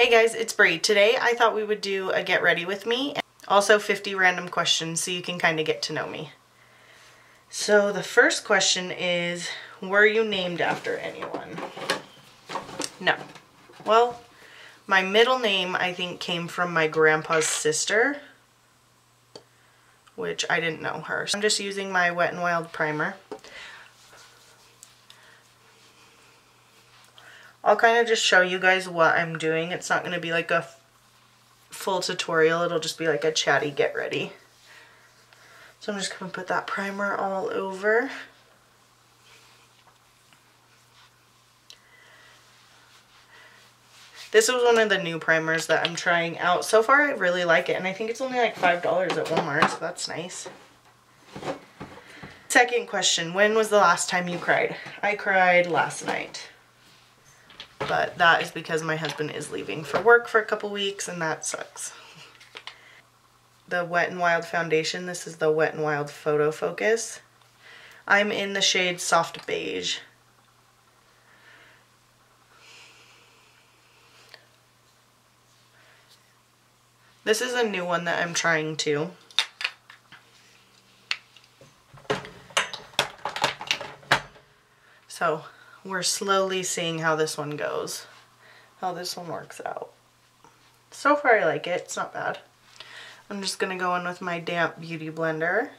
Hey guys, it's Brie. Today I thought we would do a get ready with me, and also 50 random questions so you can kind of get to know me. So the first question is, were you named after anyone? No. Well, my middle name I think came from my grandpa's sister, which I didn't know her. So I'm just using my Wet n Wild primer. I'll kind of just show you guys what I'm doing. It's not going to be like a full tutorial. It'll just be like a chatty get ready. So I'm just going to put that primer all over. This was one of the new primers that I'm trying out. So far I really like it, and I think it's only like $5 at Walmart, so that's nice. Second question, when was the last time you cried? I cried last night. But that is because my husband is leaving for work for a couple weeks, and that sucks. The Wet n Wild foundation, this is the Wet n Wild Photo Focus. I'm in the shade Soft Beige. This is a new one that I'm trying too. So we're slowly seeing how this one goes, how this one works out. So far I like it, it's not bad. I'm just gonna go in with my damp beauty blender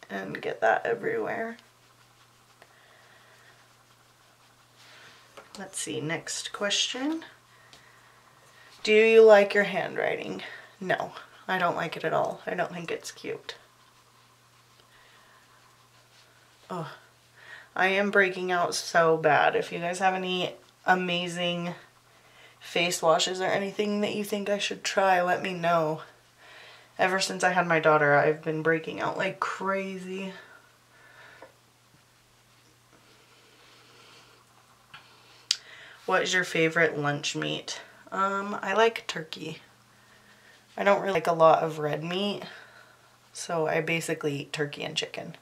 and get that everywhere. Let's see, next question. Do you like your handwriting? No, I don't like it at all. I don't think it's cute. Oh. I am breaking out so bad. If you guys have any amazing face washes or anything that you think I should try, let me know. Ever since I had my daughter, I've been breaking out like crazy. What is your favorite lunch meat? I like turkey. I don't really like a lot of red meat, so I basically eat turkey and chicken.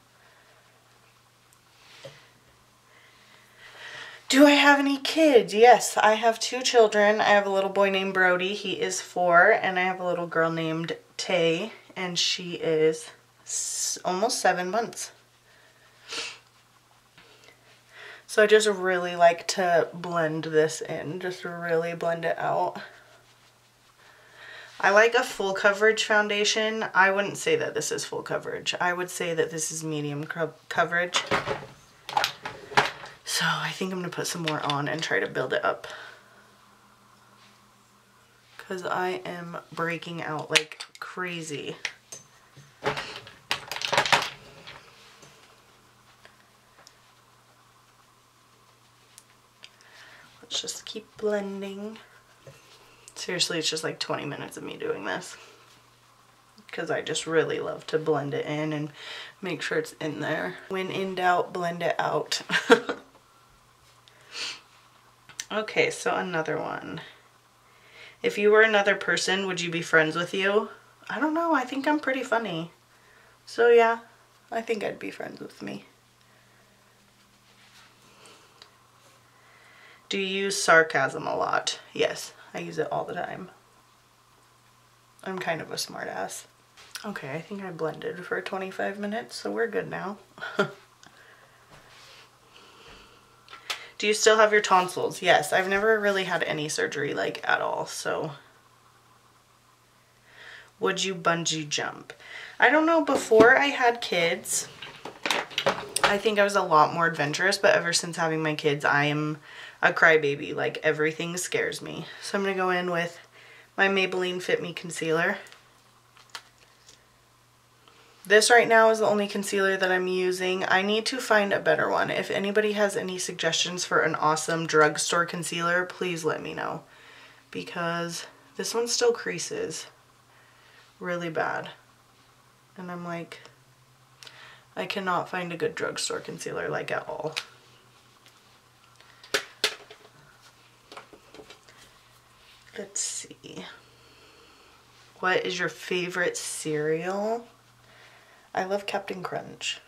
Do I have any kids? Yes, I have 2 children. I have a little boy named Brody, he is 4, and I have a little girl named Tay, and she is almost 7 months. So I just really like to blend this in, just really blend it out. I like a full coverage foundation. I wouldn't say that this is full coverage. I would say that this is medium coverage. So I think I'm going to put some more on and try to build it up, because I am breaking out like crazy. Let's just keep blending. Seriously, it's just like 20 minutes of me doing this, because I just really love to blend it in and make sure it's in there. When in doubt, blend it out. Okay, so another one. If you were another person, would you be friends with you? I don't know, I think I'm pretty funny. So yeah, I think I'd be friends with me. Do you use sarcasm a lot? Yes, I use it all the time. I'm kind of a smart ass. Okay, I think I blended for 25 minutes, so we're good now. Do you still have your tonsils? Yes, I've never really had any surgery like at all, so. Would you bungee jump? I don't know, before I had kids, I think I was a lot more adventurous, but ever since having my kids, I am a crybaby. Like, everything scares me. So I'm gonna go in with my Maybelline Fit Me Concealer. This right now is the only concealer that I'm using. I need to find a better one. If anybody has any suggestions for an awesome drugstore concealer, please let me know, because this one still creases really bad. And I'm like, I cannot find a good drugstore concealer like at all. Let's see. What is your favorite cereal? I love Captain Crunch.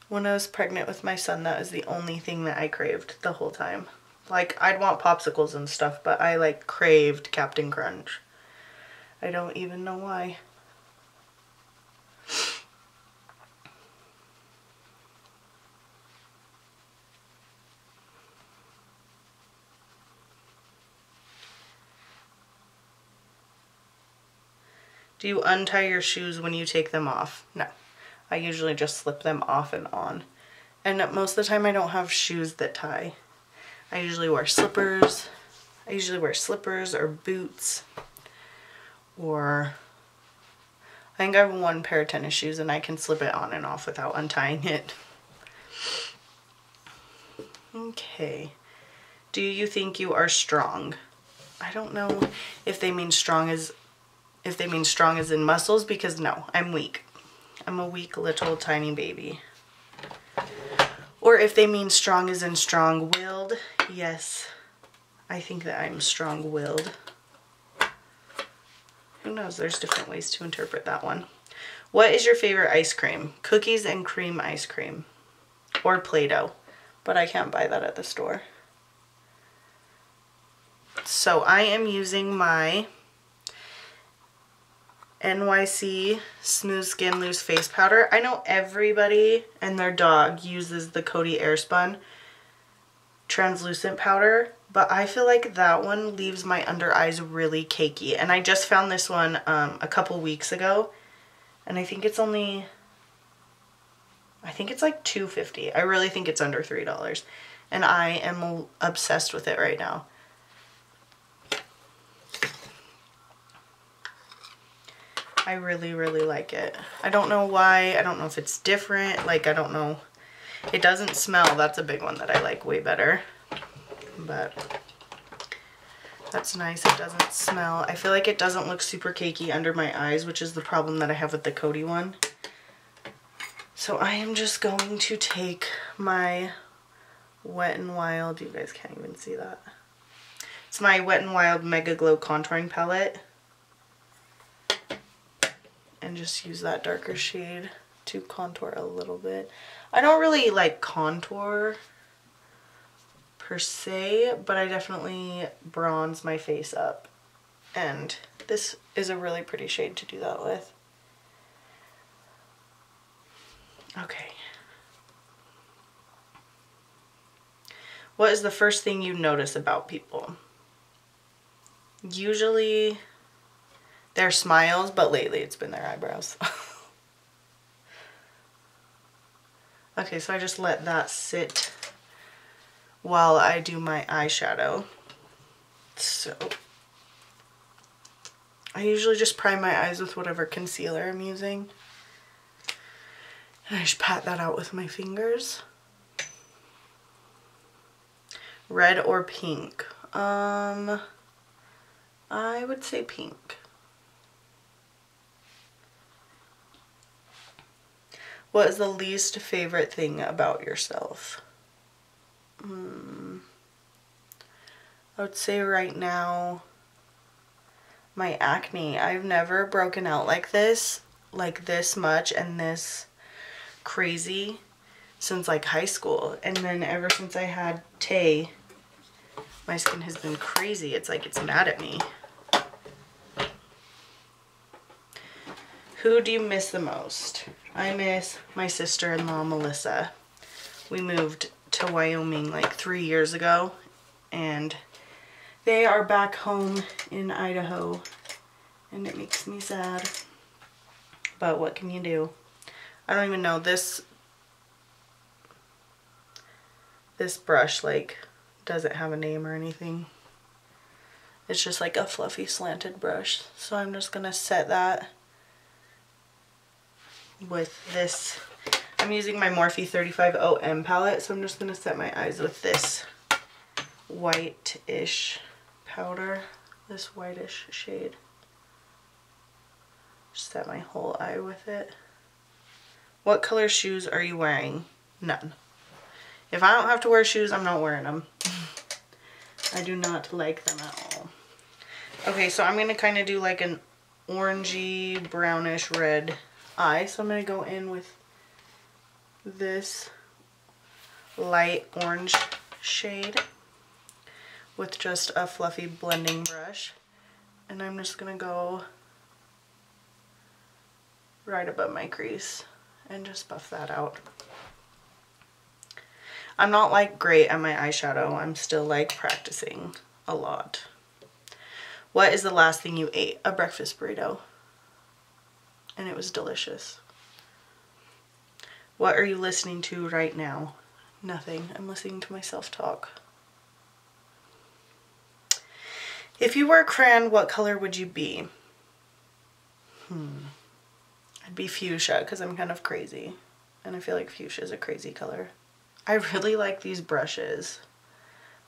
When I was pregnant with my son, that was the only thing that I craved the whole time. Like, I'd want popsicles and stuff, but I like craved Captain Crunch. I don't even know why. Do you untie your shoes when you take them off? No. I usually just slip them off and on. And most of the time I don't have shoes that tie. I usually wear slippers. I usually wear slippers or boots. Or I think I have one pair of tennis shoes and I can slip it on and off without untying it. Okay. Do you think you are strong? I don't know if they mean strong as in muscles, because no, I'm weak. I'm a weak little tiny baby. Or if they mean strong as in strong-willed, yes, I think that I'm strong-willed. Who knows? There's different ways to interpret that one. What is your favorite ice cream? Cookies and cream ice cream. Or Play-Doh. But I can't buy that at the store. So I am using my NYC Smooth Skin Loose Face Powder. I know everybody and their dog uses the Coty Airspun translucent powder, but I feel like that one leaves my under eyes really cakey. And I just found this one a couple weeks ago, and I think it's like $2.50. I really think it's under $3, and I am obsessed with it right now. I really, really like it. I don't know why. I don't know if it's different. Like, I don't know. It doesn't smell. That's a big one that I like way better. But that's nice. It doesn't smell. I feel like it doesn't look super cakey under my eyes, which is the problem that I have with the Coty one. So I am just going to take my Wet n Wild. You guys can't even see that. It's my Wet n Wild Mega Glow Contouring Palette. And just use that darker shade to contour a little bit. I don't really like contour per se, but I definitely bronze my face up. And this is a really pretty shade to do that with. Okay. What is the first thing you notice about people? Usually their smiles, but lately it's been their eyebrows. Okay, so I just let that sit while I do my eyeshadow. So I usually just prime my eyes with whatever concealer I'm using. And I just pat that out with my fingers. Red or pink? I would say pink. What is the least favorite thing about yourself? I would say right now, my acne. I've never broken out like this much and this crazy since like high school. And then ever since I had Tay, my skin has been crazy. It's like it's mad at me. Who do you miss the most? I miss my sister-in-law, Melissa. We moved to Wyoming like 3 years ago, and they are back home in Idaho, and it makes me sad. But what can you do? I don't even know. This brush, like, doesn't have a name or anything. It's just like a fluffy slanted brush. So I'm just gonna set that with this. I'm using my Morphe 35OM palette, so I'm just going to set my eyes with this white-ish powder, this whitish shade. Just set my whole eye with it. What color shoes are you wearing? None. If I don't have to wear shoes, I'm not wearing them. I do not like them at all. Okay, so I'm going to kind of do like an orangey, brownish red eye. So I'm going to go in with this light orange shade. with just a fluffy blending brush. And I'm just gonna go right above my crease and just buff that out. I'm not like great at my eyeshadow. I'm still like practicing a lot. What is the last thing you ate? A breakfast burrito. And it was delicious. What are you listening to right now? Nothing. I'm listening to myself talk. If you were a crayon, what color would you be? I'd be fuchsia because I'm kind of crazy. And I feel like fuchsia is a crazy color. I really like these brushes.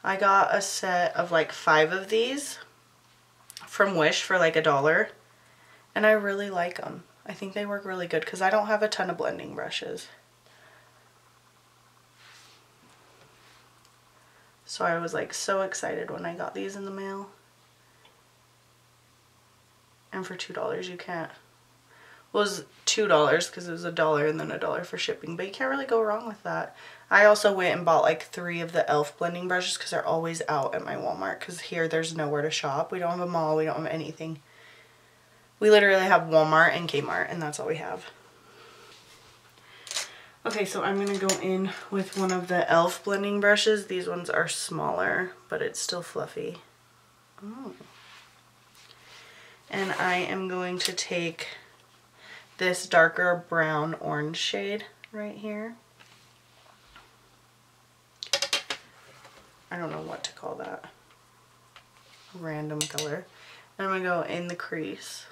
I got a set of like 5 of these from Wish for like $1. And I really like them. I think they work really good because I don't have a ton of blending brushes. So I was like so excited when I got these in the mail. And for $2 you can't. Well, it was $2 because it was $1 and then $1 for shipping. But you can't really go wrong with that. I also went and bought like 3 of the e.l.f. blending brushes because they're always out at my Walmart. Because here there's nowhere to shop. We don't have a mall. We don't have anything. We literally have Walmart and Kmart and that's all we have. Okay, so I'm going to go in with one of the e.l.f. blending brushes. These ones are smaller, but it's still fluffy. Oh. And I am going to take this darker brown orange shade right here. I don't know what to call that. Random color. And I'm going to go in the crease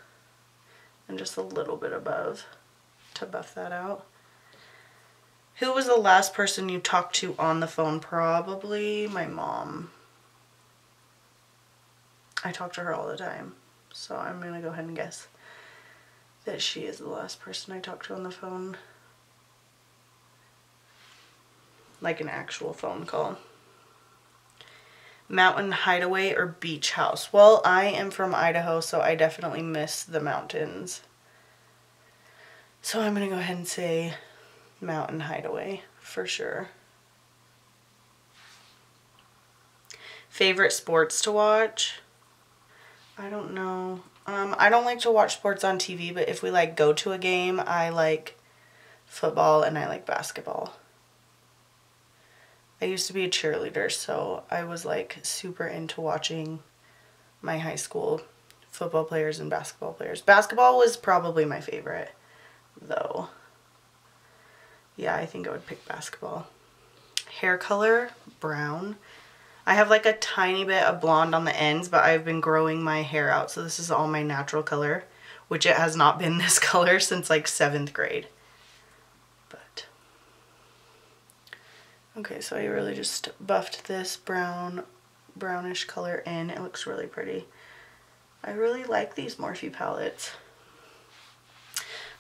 and just a little bit above to buff that out. Who was the last person you talked to on the phone? Probably my mom. I talk to her all the time. So I'm going to go ahead and guess that she is the last person I talked to on the phone. Like an actual phone call. Mountain hideaway or beach house? Well, I am from Idaho, so I definitely miss the mountains. So I'm going to go ahead and say mountain hideaway for sure. Favorite sports to watch? I don't know. I don't like to watch sports on TV, but if we like go to a game, I like football and I like basketball. I used to be a cheerleader, so I was like super into watching my high school football players and basketball players. Basketball was probably my favorite, though. Yeah, I think I would pick basketball. Hair color, brown. I have like a tiny bit of blonde on the ends, but I've been growing my hair out, so this is all my natural color, which it has not been this color since like 7th grade. But okay, so I really just buffed this brownish color in. It looks really pretty. I really like these Morphe palettes.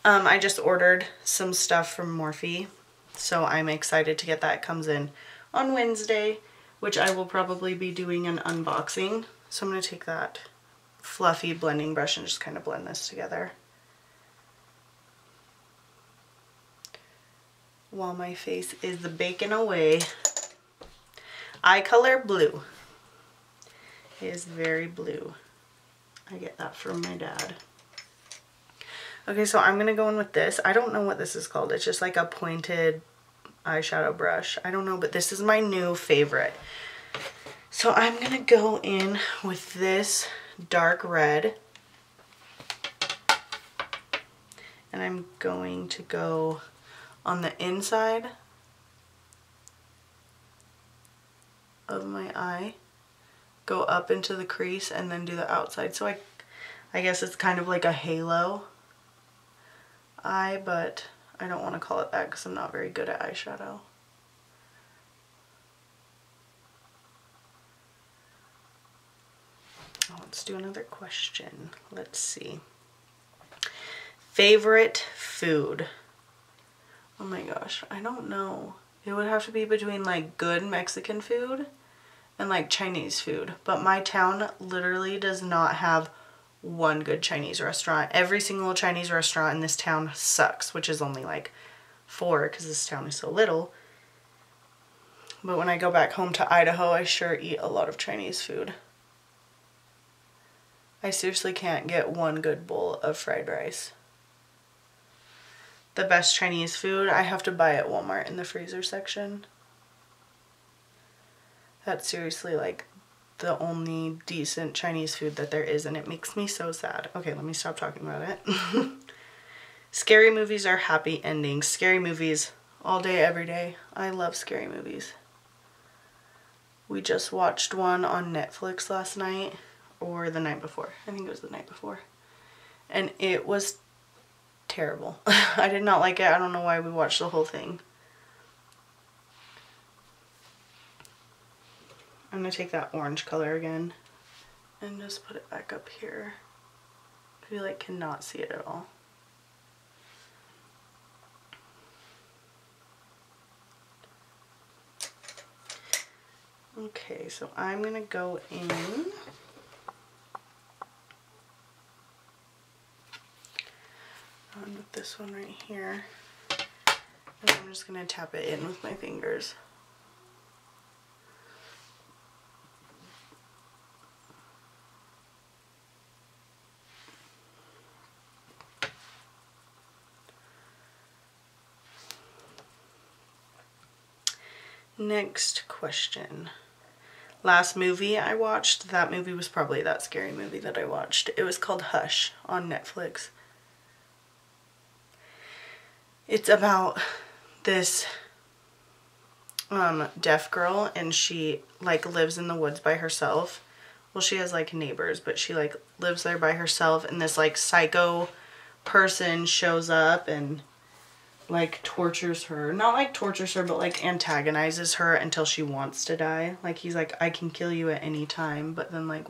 I just ordered some stuff from Morphe, so I'm excited to get that. It comes in on Wednesday, which I will probably be doing an unboxing. So I'm going to take that fluffy blending brush and just kind of blend this together. While my face is baking away. Eye color, blue. It is very blue. I get that from my dad. Okay, so I'm going to go in with this. I don't know what this is called. It's just like a pointed eyeshadow brush. I don't know, but this is my new favorite. So I'm going to go in with this dark red. And I'm going to go on the inside of my eye, go up into the crease, and then do the outside. So I guess it's kind of like a halo eye, but I don't want to call it that because I'm not very good at eyeshadow. Oh, let's do another question. Let's see. Favorite food? Oh my gosh, I don't know. It would have to be between like good Mexican food and like Chinese food. But my town literally does not have one good Chinese restaurant. Every single Chinese restaurant in this town sucks, which is only like 4 because this town is so little. But when I go back home to Idaho, I sure eat a lot of Chinese food. I seriously can't get one good bowl of fried rice. The best Chinese food I have to buy at Walmart in the freezer section. That's seriously like the only decent Chinese food that there is, and it makes me so sad. Okay, let me stop talking about it. Scary movies are happy endings. Scary movies all day, every day. I love scary movies. We just watched one on Netflix last night, or the night before. I think it was the night before. And it was terrible. I did not like it. I don't know why we watched the whole thing. I'm going to take that orange color again and just put it back up here. You like cannot see it at all. Okay, so I'm going to go in with this one right here, and I'm just going to tap it in with my fingers. Next question. Last movie I watched, that movie was probably that scary movie that I watched. It was called Hush on Netflix. It's about this deaf girl, and she like lives in the woods by herself. Well, she has like neighbors, but she like lives there by herself, and this like psycho person shows up and like tortures her. Not like tortures her, but like antagonizes her until she wants to die. Like he's like, I can kill you at any time, but then like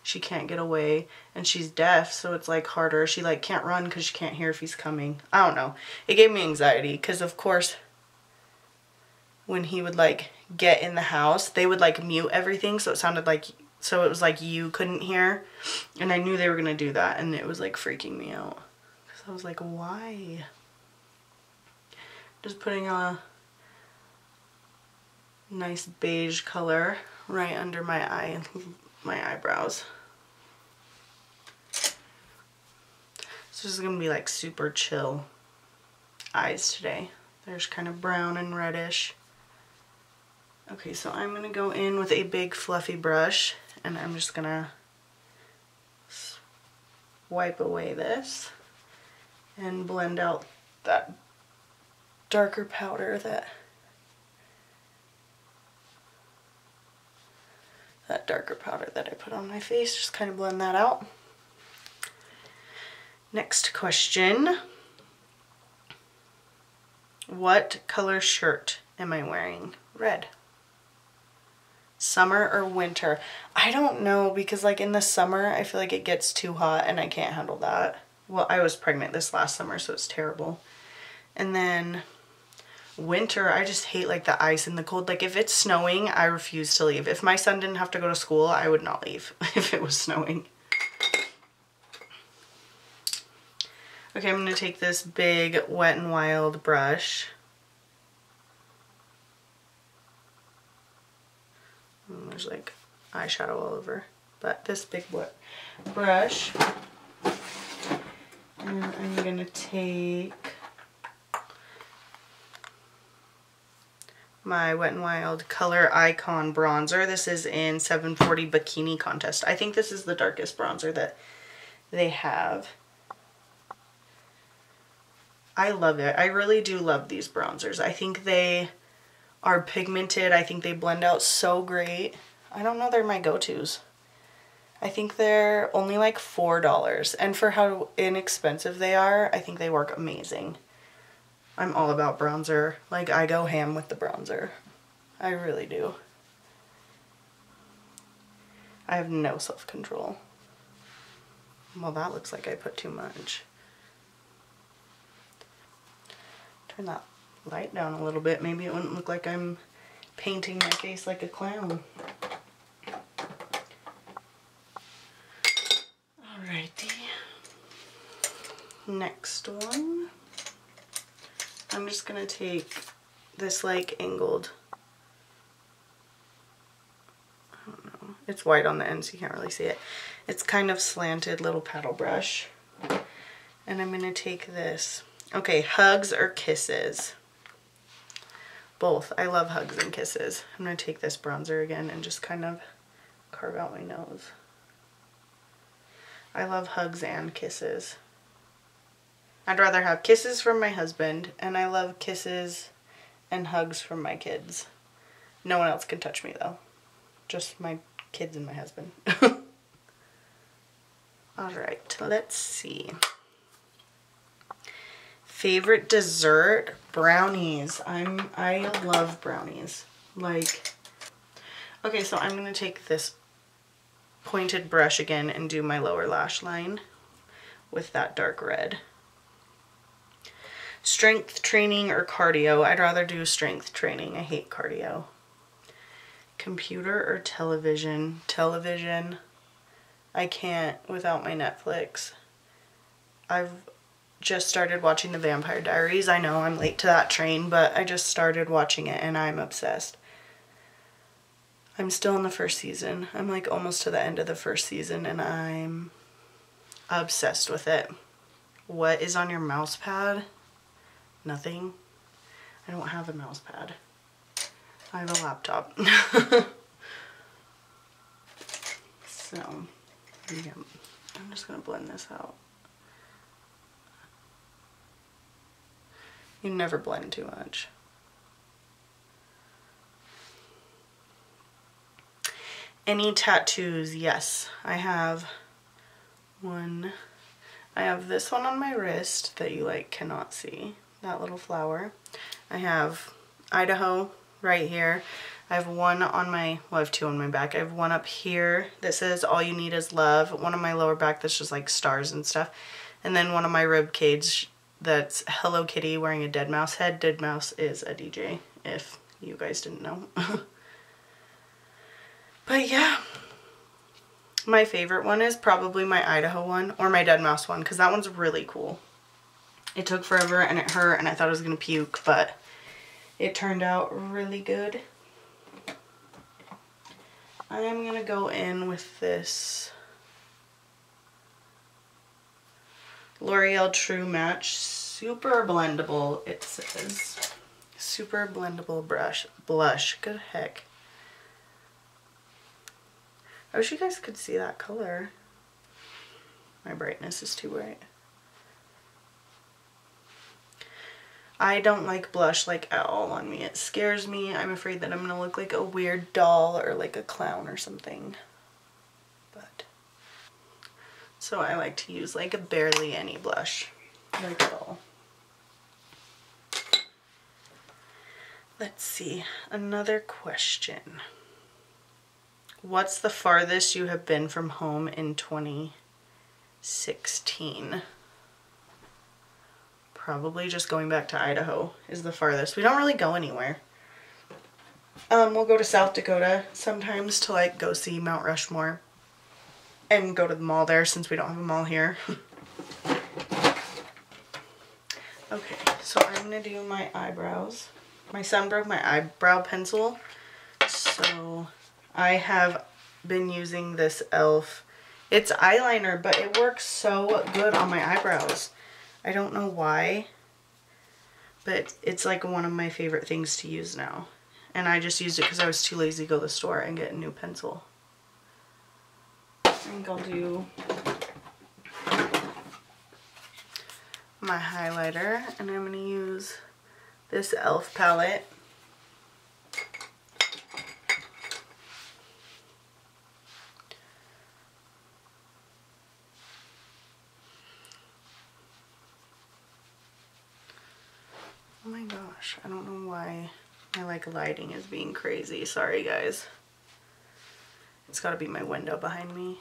she can't get away, and she's deaf, so it's like harder. She like can't run because she can't hear if he's coming. I don't know. It gave me anxiety because of course when he would like get in the house, they would like mute everything, so it sounded like, so it was like you couldn't hear, and I knew they were gonna do that, and it was like freaking me out because I was like, why? Just putting a nice beige color right under my eye, my eyebrows. So this is gonna be like super chill eyes today. There's kind of brown and reddish. Okay, so I'm gonna go in with a big fluffy brush, and I'm just gonna wipe away this and blend out that darker powder, that darker powder that I put on my face. Just kind of blend that out. Next question. What color shirt am I wearing? Red. Summer or winter? I don't know, because like in the summer I feel like it gets too hot and I can't handle that. Well, I was pregnant this last summer, so it's terrible. And then winter, I just hate like the ice and the cold. Like if it's snowing, I refuse to leave. If my son didn't have to go to school, I would not leave if it was snowing. Okay, I'm going to take this big Wet n Wild brush. And there's like eyeshadow all over. But this big brush. And I'm going to take my Wet n Wild Color Icon bronzer. This is in 740 Bikini Contest. I think this is the darkest bronzer that they have. I love it. I really do love these bronzers. I think they are pigmented. I think they blend out so great. I don't know, they're my go-tos. I think they're only like $4, and for how inexpensive they are, I think they work amazing. I'm all about bronzer. Like, I go ham with the bronzer. I really do. I have no self-control. Well, that looks like I put too much. Turn that light down a little bit. Maybe it wouldn't look like I'm painting my face like a clown. Alrighty. Next one. I'm just gonna take this like angled It's white on the end so you can't really see it. It's kind of slanted little paddle brush. And I'm going to take this. Okay, hugs or kisses? Both. I love hugs and kisses. I'm going to take this bronzer again and just kind of carve out my nose. I love hugs and kisses. I'd rather have kisses from my husband, and I love kisses and hugs from my kids. No one else can touch me though. Just my kids and my husband. Alright, let's see. Favorite dessert? Brownies. I love brownies. Like, okay, so I'm going to take this pointed brush again and do my lower lash line with that dark red. Strength training or cardio? I'd rather do strength training. I hate cardio. Computer or television? Television. I can't without my Netflix. I've just started watching The Vampire Diaries. I know I'm late to that train, but I just started watching it and I'm obsessed. I'm still in the first season. I'm like almost to the end of the first season and I'm obsessed with it. What is on your mouse pad? Nothing. I don't have a mouse pad. I have a laptop. So, yeah. I'm just going to blend this out. You never blend too much. Any tattoos? Yes, I have one. I have this one on my wrist that you like cannot see. That little flower. I have Idaho right here. I have one on my, well, I have two on my back. I have one up here that says all you need is love. One on my lower back that's just like stars and stuff. And then one on my rib cage that's Hello Kitty wearing a dead mouse head. Dead mouse is a DJ, if you guys didn't know. But yeah, my favorite one is probably my Idaho one or my dead mouse one because that one's really cool. It took forever and it hurt and I thought I was going to puke, but it turned out really good. I am going to go in with this L'Oreal True Match Super Blendable, it says. Super Blendable Blush. Good heck. I wish you guys could see that color. My brightness is too bright. I don't like blush like at all on me. It scares me. I'm afraid that I'm going to look like a weird doll or like a clown or something. But so I like to use like barely any blush, like at all. Let's see, another question. What's the farthest you have been from home in 2016? Probably just going back to Idaho is the farthest. We don't really go anywhere. We'll go to South Dakota sometimes to like go see Mount Rushmore and go to the mall there since we don't have a mall here. Okay, so I'm gonna do my eyebrows. My son broke my eyebrow pencil, so I have been using this e.l.f. It's eyeliner, but it works so good on my eyebrows. I don't know why, but it's like one of my favorite things to use now. And I just used it because I was too lazy to go to the store and get a new pencil. I think I'll do my highlighter, and I'm going to use this e.l.f. palette. Oh my gosh, I don't know why my lighting is being crazy. Sorry guys. It's got to be my window behind me.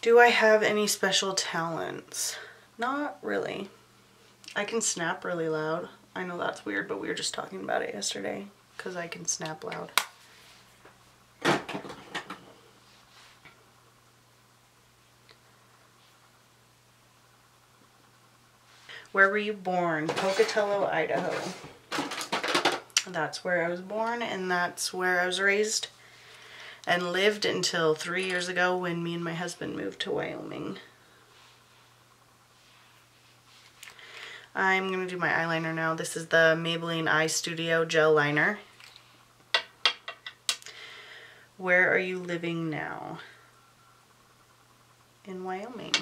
Do I have any special talents? Not really. I can snap really loud. I know that's weird, but we were just talking about it yesterday because I can snap loud. Where were you born? Pocatello, Idaho. That's where I was born and that's where I was raised and lived until 3 years ago when me and my husband moved to Wyoming. I'm going to do my eyeliner now. This is the Maybelline Eye Studio Gel Liner. Where are you living now? In Wyoming.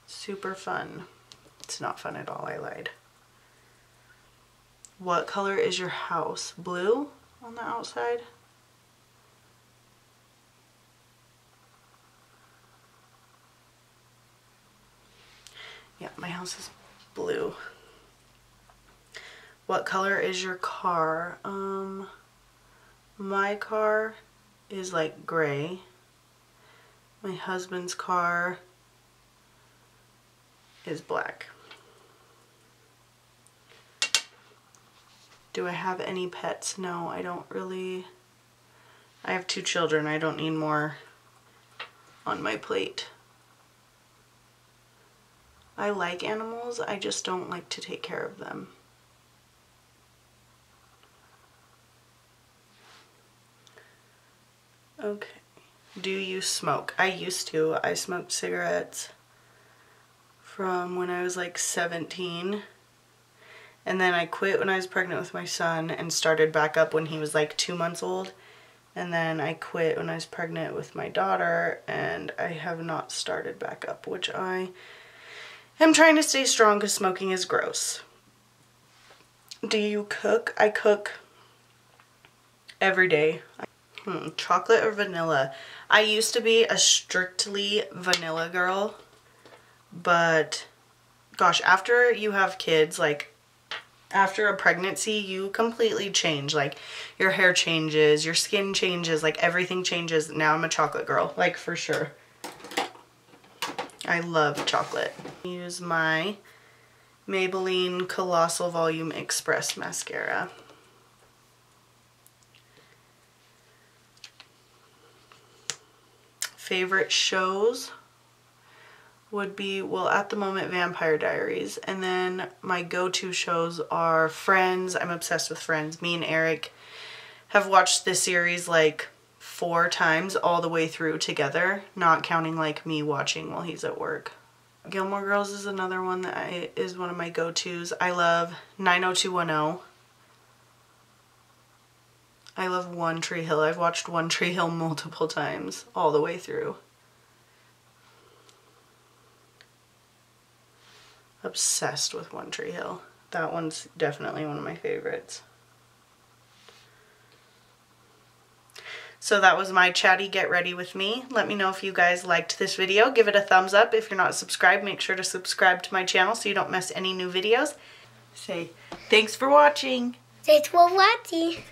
Super fun. It's not fun at all, I lied. What color is your house? Blue on the outside? Yeah, my house is blue. What color is your car? My car is like gray. My husband's car is black. Do I have any pets? No, I don't really. I have 2 children. I don't need more on my plate. I like animals, I just don't like to take care of them. Okay. Do you smoke? I used to. I smoked cigarettes from when I was like 17. And then I quit when I was pregnant with my son and started back up when he was like 2 months old. And then I quit when I was pregnant with my daughter and I have not started back up, which I am trying to stay strong because smoking is gross. Do you cook? I cook every day. Chocolate or vanilla? I used to be a strictly vanilla girl, but gosh, after you have kids, like after a pregnancy, you completely change. Like your hair changes, your skin changes, like everything changes. Now I'm a chocolate girl, like for sure. I love chocolate. Use my Maybelline Colossal Volume Express Mascara. Favorite shows would be, well, at the moment, Vampire Diaries. And then my go-to shows are Friends. I'm obsessed with Friends. Me and Eric have watched this series like 4 times all the way through together, not counting like me watching while he's at work. Gilmore Girls is another one that is one of my go-tos. I love 90210. I love One Tree Hill. I've watched One Tree Hill multiple times all the way through. Obsessed with One Tree Hill. That one's definitely one of my favorites. So that was my chatty get ready with me. Let me know if you guys liked this video. Give it a thumbs up. If you're not subscribed, make sure to subscribe to my channel so you don't miss any new videos. Say thanks for watching. Thanks for watching.